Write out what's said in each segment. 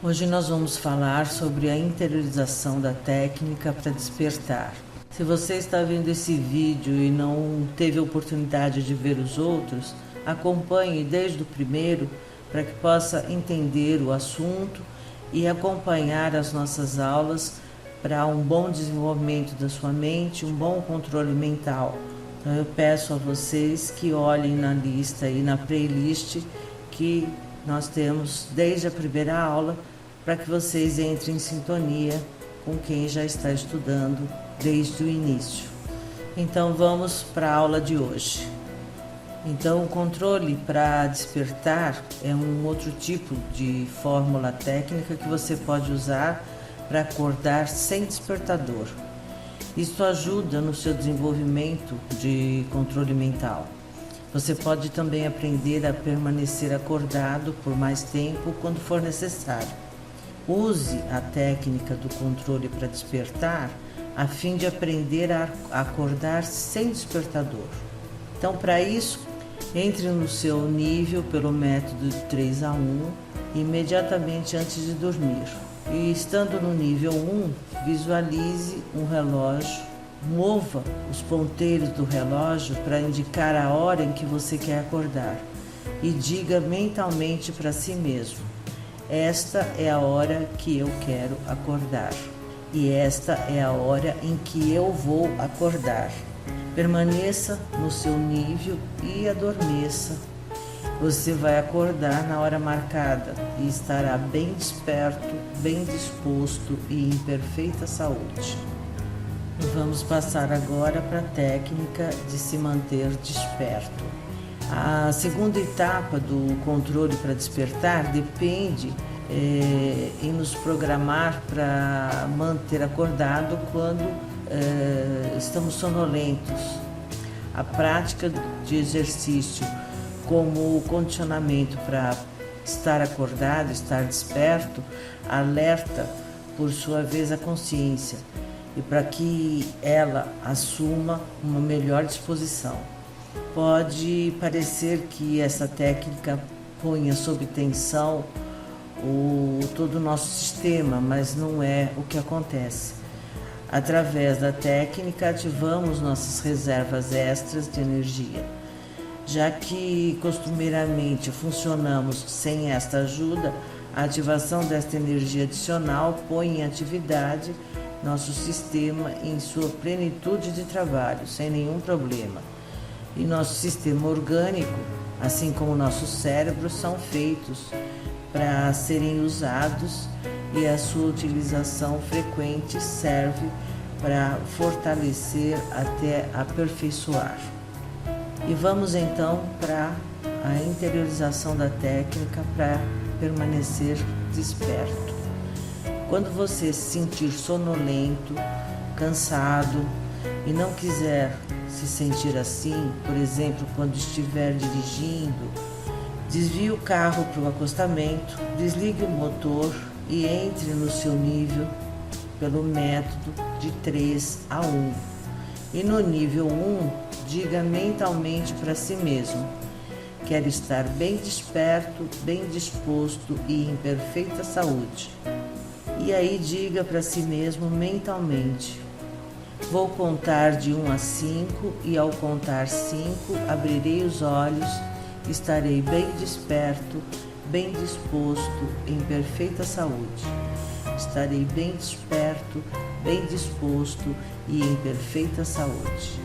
Hoje nós vamos falar sobre a interiorização da técnica para despertar. Se você está vendo esse vídeo e não teve a oportunidade de ver os outros, acompanhe desde o primeiro para que possa entender o assunto e acompanhar as nossas aulas para um bom desenvolvimento da sua mente, um bom controle mental. Então eu peço a vocês que olhem na lista e na playlist que nós temos desde a primeira aula, para que vocês entrem em sintonia com quem já está estudando desde o início. Então vamos para a aula de hoje. Então o controle para despertar é um outro tipo de fórmula técnica que você pode usar para acordar sem despertador. Isso ajuda no seu desenvolvimento de controle mental. Você pode também aprender a permanecer acordado por mais tempo quando for necessário. Use a técnica do controle para despertar a fim de aprender a acordar sem despertador. Então, para isso, entre no seu nível pelo método de 3 a 1 imediatamente antes de dormir. E estando no nível 1, visualize um relógio. Mova os ponteiros do relógio para indicar a hora em que você quer acordar e diga mentalmente para si mesmo: esta é a hora que eu quero acordar e esta é a hora em que eu vou acordar. Permaneça no seu nível e adormeça. Você vai acordar na hora marcada e estará bem desperto, bem disposto e em perfeita saúde. Vamos passar agora para a técnica de se manter desperto. A segunda etapa do controle para despertar depende em nos programar para manter acordado quando estamos sonolentos. A prática de exercício como condicionamento para estar acordado, estar desperto, alerta por sua vez a consciência e para que ela assuma uma melhor disposição. Pode parecer que essa técnica ponha sob tensão todo o nosso sistema, mas não é o que acontece. Através da técnica, ativamos nossas reservas extras de energia. Já que costumeiramente funcionamos sem esta ajuda, a ativação desta energia adicional põe em atividade nosso sistema em sua plenitude de trabalho, sem nenhum problema. E nosso sistema orgânico, assim como nosso cérebro, são feitos para serem usados e a sua utilização frequente serve para fortalecer até aperfeiçoar. E vamos então para a interiorização da técnica para permanecer desperto. Quando você se sentir sonolento, cansado e não quiser se sentir assim, por exemplo, quando estiver dirigindo, desvie o carro para o acostamento, desligue o motor e entre no seu nível pelo método de 3 a 1. E no nível 1, diga mentalmente para si mesmo: quero estar bem desperto, bem disposto e em perfeita saúde. E aí diga para si mesmo mentalmente: vou contar de 1 a 5 e ao contar 5 abrirei os olhos, estarei bem desperto, bem disposto, em perfeita saúde. Estarei bem desperto, bem disposto e em perfeita saúde.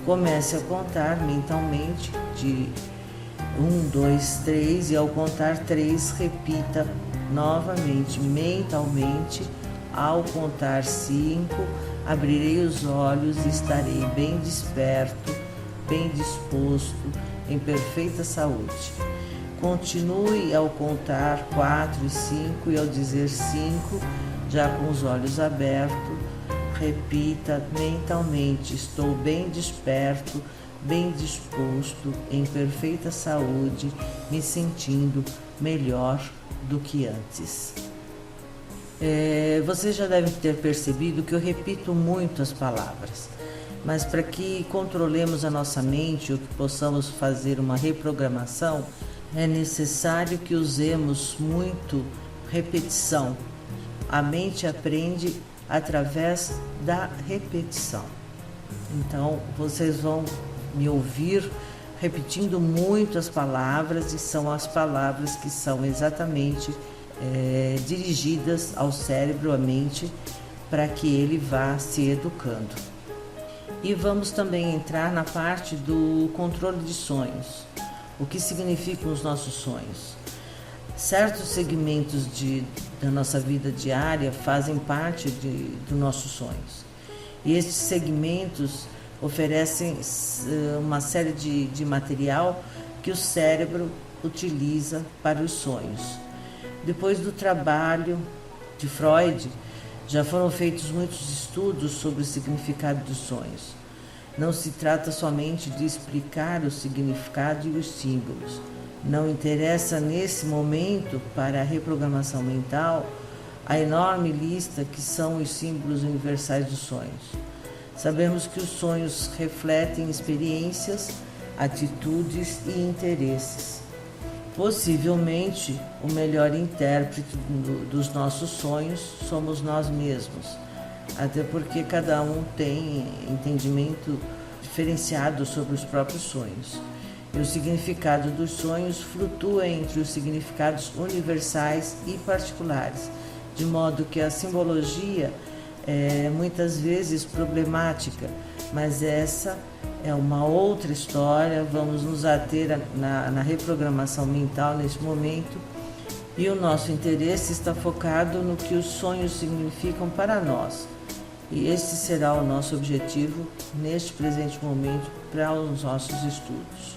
Comece a contar mentalmente de 1, 2, 3 e ao contar 3 repita novamente mentalmente: ao contar 5 abrirei os olhos e estarei bem desperto, bem disposto, em perfeita saúde. Continue ao contar 4 e 5 e ao dizer 5, já com os olhos abertos, repita mentalmente: estou bem desperto, bem disposto, em perfeita saúde, me sentindo melhor do que antes. Você já deve ter percebido que eu repito muito as palavras, mas para que controlemos a nossa mente ou que possamos fazer uma reprogramação, é necessário que usemos muito repetição. A mente aprende através da repetição. Então, vocês vão me ouvir repetindo muito as palavras, e são as palavras que são exatamente dirigidas ao cérebro, à mente, para que ele vá se educando. E vamos também entrar na parte do controle de sonhos. O que significam os nossos sonhos? Certos segmentos da nossa vida diária fazem parte dos nossos sonhos. E esses segmentos oferecem uma série de material que o cérebro utiliza para os sonhos. Depois do trabalho de Freud, já foram feitos muitos estudos sobre o significado dos sonhos. Não se trata somente de explicar o significado e os símbolos. Não interessa nesse momento, para a reprogramação mental, a enorme lista que são os símbolos universais dos sonhos. Sabemos que os sonhos refletem experiências, atitudes e interesses. Possivelmente, o melhor intérprete dos nossos sonhos somos nós mesmos, até porque cada um tem entendimento diferenciado sobre os próprios sonhos. E o significado dos sonhos flutua entre os significados universais e particulares, de modo que a simbologia é muitas vezes problemática, mas essa é uma outra história. Vamos nos ater na reprogramação mental neste momento, e o nosso interesse está focado no que os sonhos significam para nós. E esse será o nosso objetivo neste presente momento para os nossos estudos.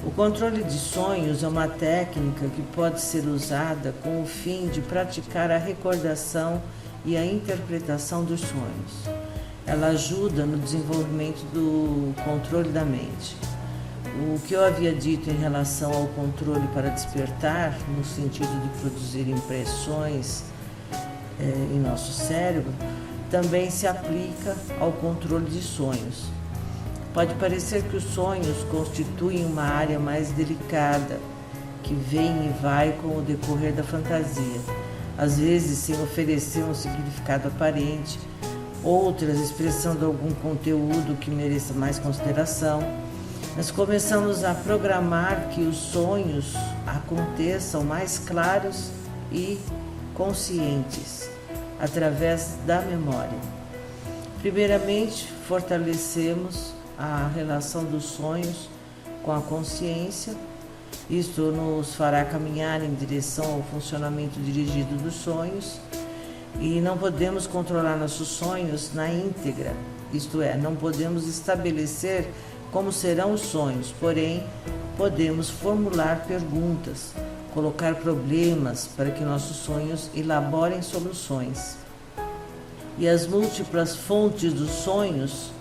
O controle de sonhos é uma técnica que pode ser usada com o fim de praticar a recordação e a interpretação dos sonhos. Ela ajuda no desenvolvimento do controle da mente. O que eu havia dito em relação ao controle para despertar, no sentido de produzir impressões em nosso cérebro, também se aplica ao controle de sonhos. Pode parecer que os sonhos constituem uma área mais delicada, que vem e vai com o decorrer da fantasia, às vezes sem oferecer um significado aparente, outras expressando algum conteúdo que mereça mais consideração. Nós começamos a programar que os sonhos aconteçam mais claros e conscientes, através da memória. Primeiramente, fortalecemos a relação dos sonhos com a consciência. Isto nos fará caminhar em direção ao funcionamento dirigido dos sonhos, e não podemos controlar nossos sonhos na íntegra, isto é, não podemos estabelecer como serão os sonhos, porém, podemos formular perguntas, colocar problemas para que nossos sonhos elaborem soluções. E as múltiplas fontes dos sonhos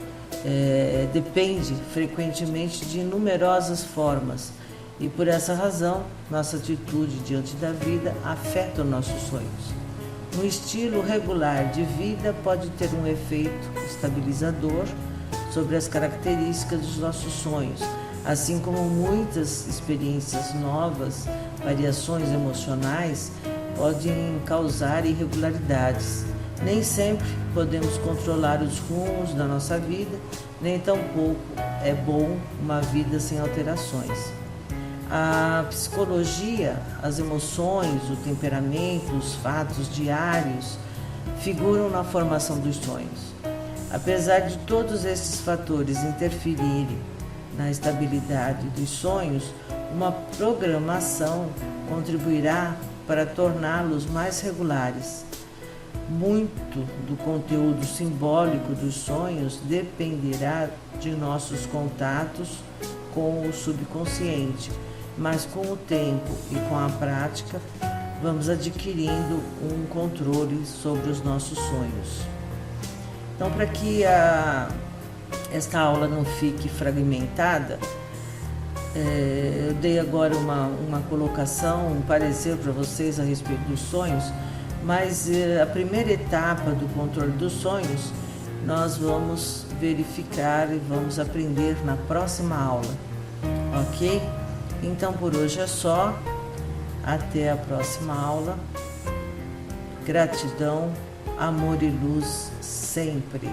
depende frequentemente de numerosas formas, e por essa razão nossa atitude diante da vida afeta os nossos sonhos. Um estilo regular de vida pode ter um efeito estabilizador sobre as características dos nossos sonhos, assim como muitas experiências novas, variações emocionais podem causar irregularidades. Nem sempre podemos controlar os rumos da nossa vida, nem tampouco é bom uma vida sem alterações. A psicologia, as emoções, o temperamento, os fatos diários figuram na formação dos sonhos. Apesar de todos esses fatores interferirem na estabilidade dos sonhos, uma programação contribuirá para torná-los mais regulares. Muito do conteúdo simbólico dos sonhos dependerá de nossos contatos com o subconsciente, mas com o tempo e com a prática vamos adquirindo um controle sobre os nossos sonhos. Então, para que esta aula não fique fragmentada, eu dei agora uma colocação, um parecer para vocês a respeito dos sonhos, mas a primeira etapa do controle dos sonhos nós vamos verificar e vamos aprender na próxima aula, ok? Então por hoje é só, até a próxima aula. Gratidão, amor e luz sempre.